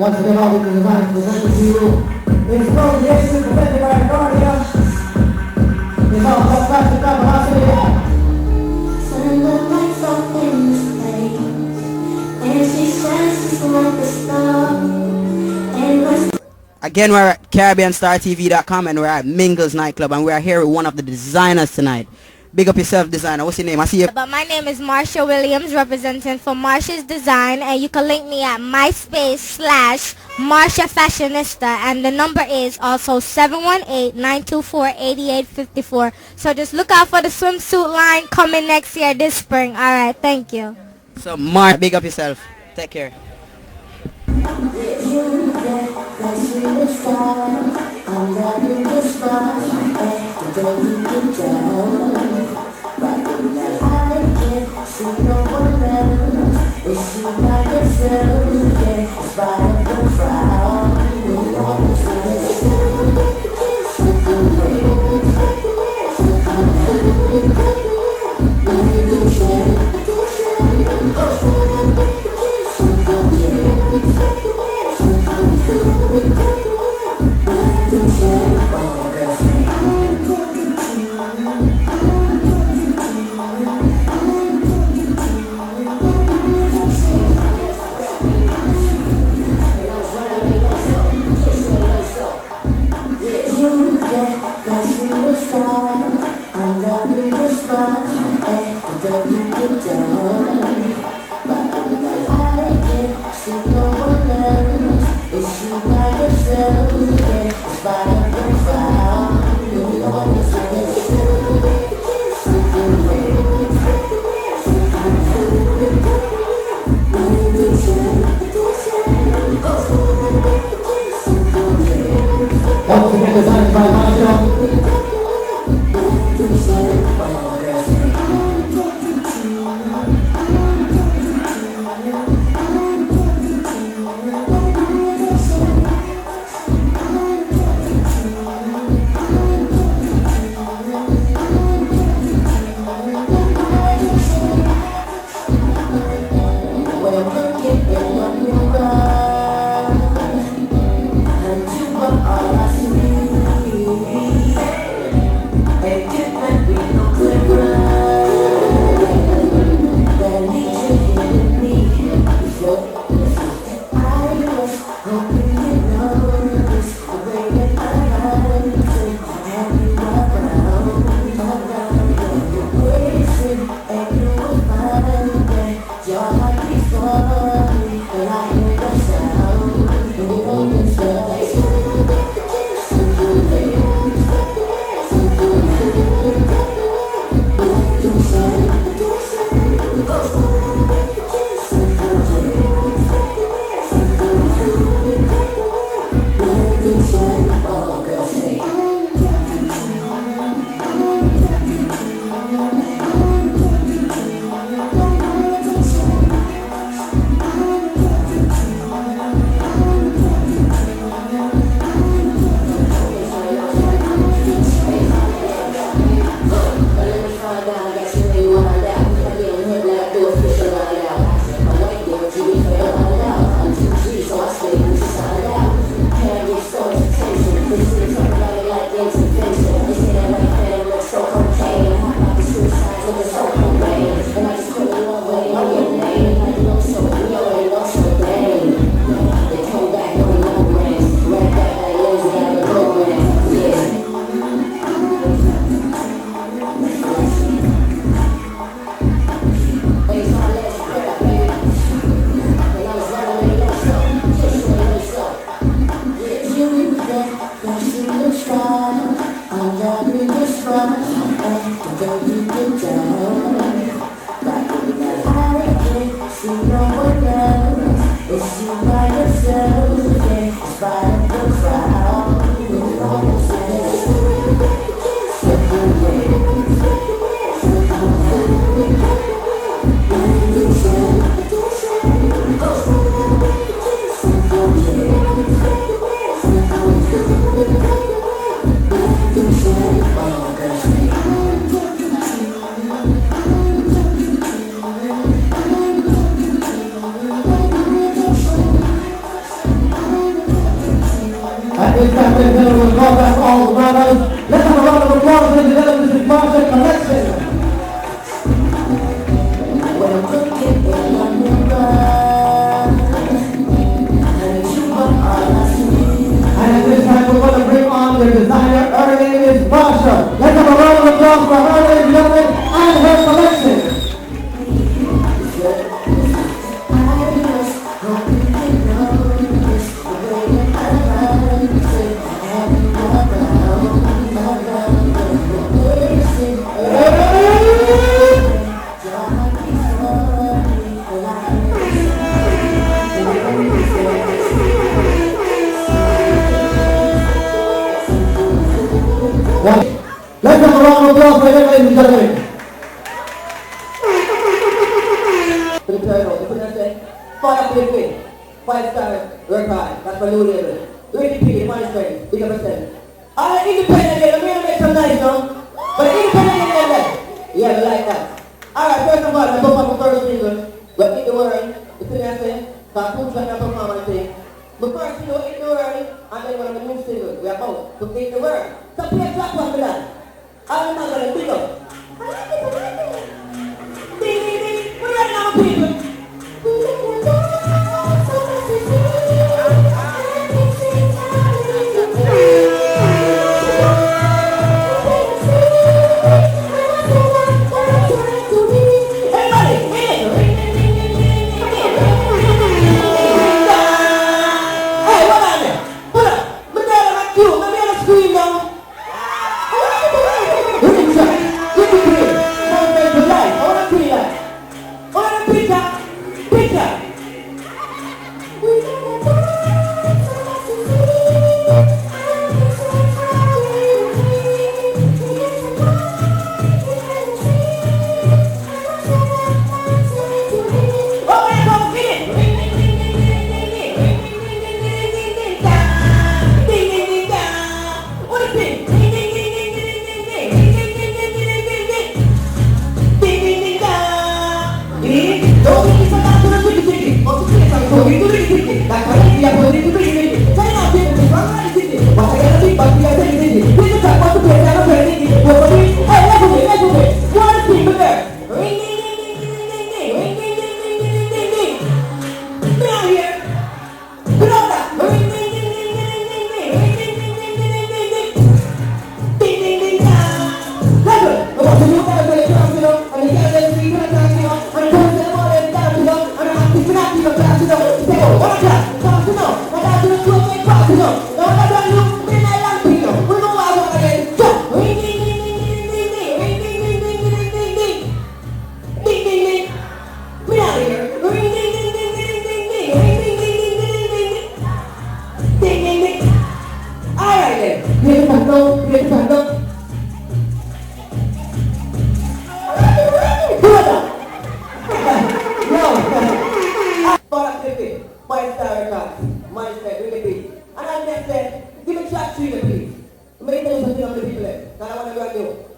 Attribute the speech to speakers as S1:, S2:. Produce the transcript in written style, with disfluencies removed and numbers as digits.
S1: Once again, all the designs presented to you. Explode the exit presented by the Guardian. It's all about plastic velocity.
S2: Turn the lights off in this place, and she shines just like a star. And
S3: again, we're at CaribbeanStarTV.com and we're at Mingles nightclub and we're here with one of the designers tonight. Big up yourself, designer. What's your name? I see you.
S4: But my name is Marsha Williams, representing for Marsha's Design, and you can link me at MySpace/Marsha Fashionista, and the number is also 718-924-8854. So just look out for the swimsuit line coming next year this spring. All right, thank you.
S3: So Marsha, big up yourself. Take care.
S1: Once again, designed by Marsha. ladies and gentlemen, God bless all the brothers. Let's have a round of applause, ladies and gentlemen. This is Marshall Collection.
S2: When I'm looking in my mirror, and you are all I see.
S1: And at this time, we're going to bring on the designer. Her name is Marsha. Let's have a round of applause for her, ladies and gentlemen, and her collection. Let's have a round of applause for them, ladies and gentlemen.
S5: To the turnout, you couldn't say, fire play play, 5-star work hard, that's my new label. Really pretty, money strength, big up yourself. I'm independent again, I'm going to make some nice now, but independent again, like, yeah, I like that. Alright, first of all, I put up my first single, but in the world, you see what I'm saying? Cartoons like that performance thing. But first single, in the world, and then one of the new singles, we are about to in the world. So play a track for that. I'm not going to pick up. I like it. Ding, ding, ding. We're running out of people. Everybody, hit it. Hey, what on there? Put up. Look at it like you. Let me on the screen now. And I next said, give a track to you, please. Make those something on the people there. That I want to grab you.